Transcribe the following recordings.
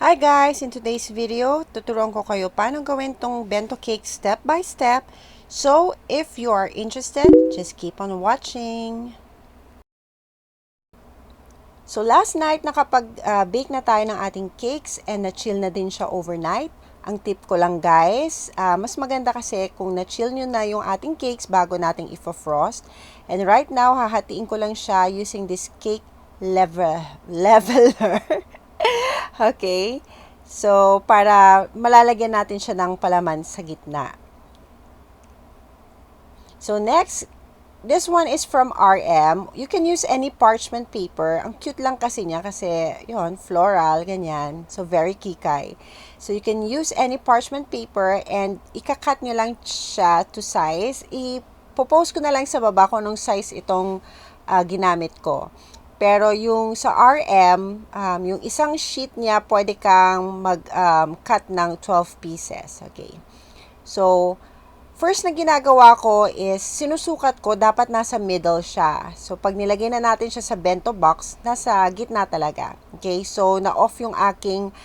Hi guys! In today's video, tuturuan ko kayo paano gawin tong bento cake step by step. So, if you are interested, just keep on watching. So, last night nakapag-bake na tayo ng ating cakes and na-chill na din siya overnight. Ang tip ko lang guys, mas maganda kasi kung na-chill nyo na yung ating cakes bago nating ifo-frost. And right now, hahatiin ko lang siya using this cake leveler. Okay? So, para malalagyan natin siya ng palaman sa gitna. So, next, this one is from RM. You can use any parchment paper. Ang cute lang kasi niya kasi, yun, floral, ganyan. So, very kikay. So, you can use any parchment paper and ikakat nyo lang siya to size. Ipopost ko na lang sa baba kung anong size itong ginamit ko. Pero yung sa RM, yung isang sheet niya, pwede kang mag-cut ng 12 pieces. Okay. So, first na ginagawa ko is, sinusukat ko, dapat nasa middle siya. So, pag nilagay na natin siya sa bento box, nasa gitna talaga. Okay. So, na-off yung aking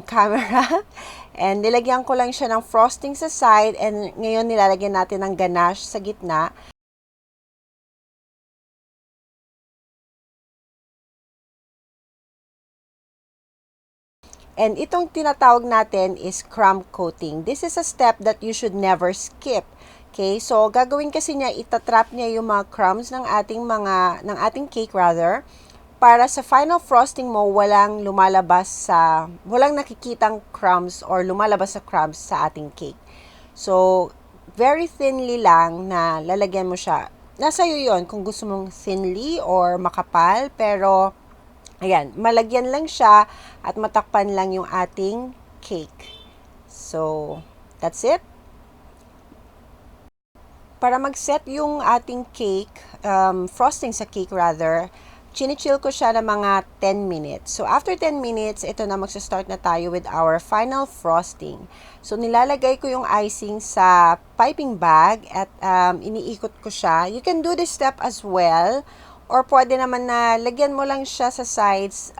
camera. And nilagyan ko lang siya ng frosting sa side. And ngayon, nilalagyan natin ng ganache sa gitna. And itong tinatawag natin is crumb coating. This is a step that you should never skip. Okay? So, gagawin kasi niya, itatrap niya yung mga crumbs ng ating cake rather, para sa final frosting mo, walang nakikitang crumbs or lumalabas sa crumbs sa ating cake. So, very thinly lang na lalagyan mo siya. Nasa iyo yun kung gusto mong thinly or makapal, pero ayan, malagyan lang siya at matakpan lang yung ating cake. So, that's it. Para mag-set yung ating cake, frosting sa cake rather, chinichill ko siya ng mga 10 minutes. So, after 10 minutes, ito na magsa-start na tayo with our final frosting. So, nilalagay ko yung icing sa piping bag at iniikot ko siya. You can do this step as well. Or pwede naman na lagyan mo lang siya sa sides,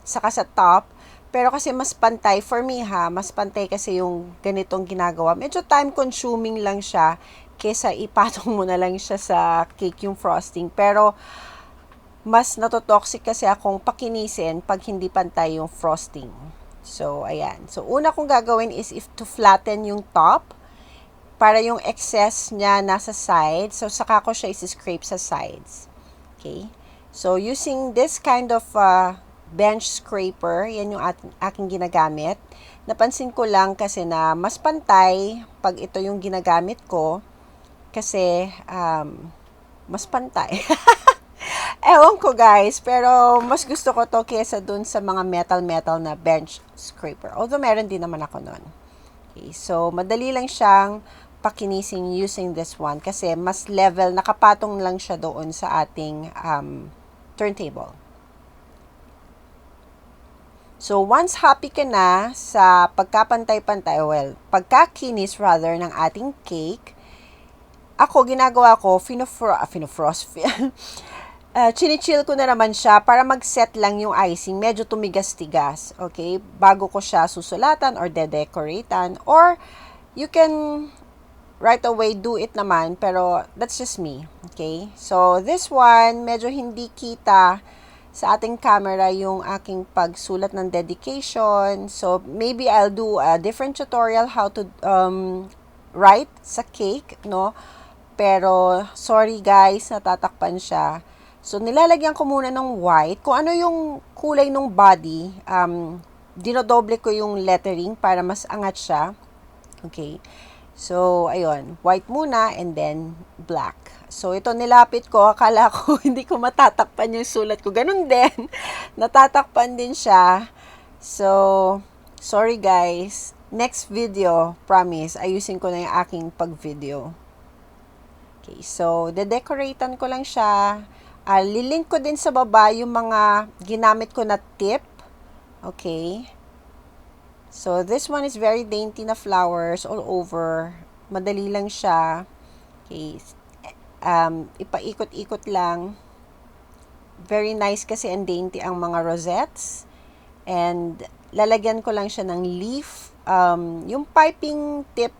saka sa top. Pero kasi mas pantay, for me mas pantay kasi yung ganitong ginagawa. Medyo time consuming lang siya kesa ipatong mo na lang siya sa cake yung frosting. Pero mas natotoxic kasi akong pakinisin pag hindi pantay yung frosting. So, ayan. So, una kong gagawin is to flatten yung top para yung excess niya nasa sides. So, saka ko siya isi-scrape sa sides. Okay. So, using this kind of bench scraper, yan yung aking ginagamit. Napansin ko lang kasi na mas pantay pag ito yung ginagamit ko kasi mas pantay. Ewan ko guys, pero mas gusto ko to kesa dun sa mga metal na bench scraper. Although meron din naman ako nun. Okay. So, madali lang siyang pakinisin using this one kasi mas level, nakapatong lang siya doon sa ating turntable. So, once happy ka na sa pagkapantay-pantay, pagkakinis rather ng ating cake, ako, ginagawa ko, chinichill ko na naman siya para mag-set lang yung icing. Medyo tumigas-tigas, okay? Bago ko siya susulatan or de-decoratean. Or, you can right away do it naman, pero that's just me. Okay? So, this one, medyo hindi kita sa ating camera yung aking pagsulat ng dedication. So, maybe I'll do a different tutorial how to write sa cake, no? Pero, sorry guys, natatakpan siya. So, nilalagyan ko muna ng white. Kung ano yung kulay ng body, dinodoble ko yung lettering para mas angat siya. Okay? So, ayun, white muna and then black. So, ito nilapit ko, akala ko hindi ko matatakpan yung sulat ko. Ganun din, natatakpan din siya. So, sorry guys. Next video, promise, ayusin ko na yung aking pag-video. Okay, so, de-decoratean ko lang siya. Lilink ko din sa baba yung mga ginamit ko na tip. Okay. So, this one is very dainty na flowers all over. Madali lang siya. Okay. Ipaikot-ikot lang. Very nice kasi and dainty ang mga rosettes. And lalagyan ko lang siya ng leaf. Yung piping tip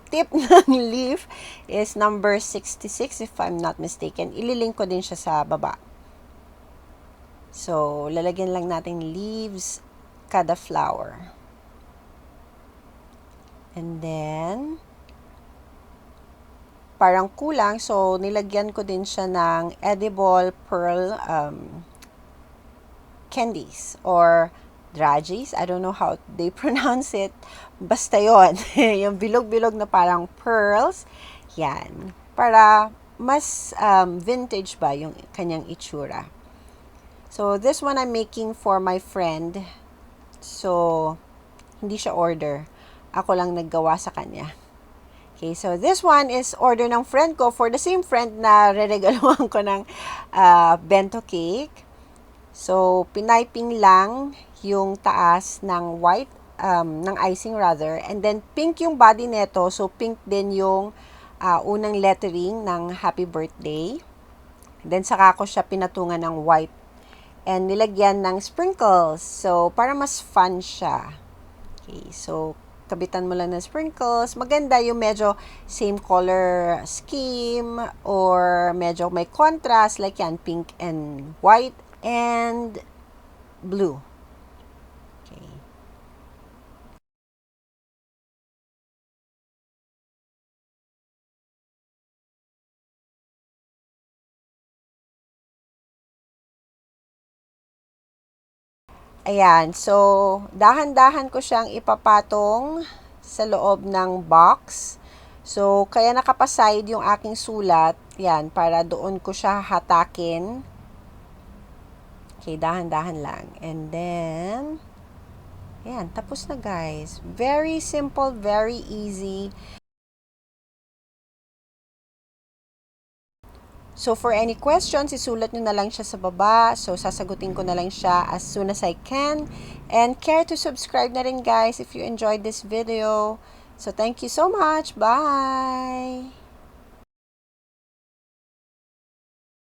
tip ng leaf is number 66 if I'm not mistaken. Ililink ko din siya sa baba. So, lalagyan lang natin leaves kada flower. And then, parang kulang, so nilagyan ko din siya ng edible pearl candies or draggies. I don't know how they pronounce it. Basta yon. Yung bilog-bilog na parang pearls. Yan. Para mas vintage ba yung kanyang itsura. So, this one I'm making for my friend. So, hindi siya order. Ako lang naggawa sa kanya. Okay, so this one is order ng friend ko for the same friend na re-regaluhan ko ng bento cake. So, piniping lang yung taas ng white, ng icing rather. And then, pink yung body neto. So, pink din yung unang lettering ng happy birthday. Then, saka ko siya pinatungan ng white. And nilagyan ng sprinkles. So, para mas fun siya. Okay, so, kabitan mo lang ng sprinkles. Maganda yung medyo same color scheme or medyo may contrast like yan, pink and white and blue. Okay. Ayan, so dahan-dahan ko siyang ipapatong sa loob ng box. So, kaya nakapaside yung aking sulat, yan, para doon ko siya hatakin. Okay, dahan-dahan lang. And then, ayan, tapos na guys. Very simple, very easy. So, for any questions, isulat nyo na lang siya sa baba. So, sasagutin ko na lang siya as soon as I can. And care to subscribe na rin guys if you enjoyed this video. So, thank you so much. Bye!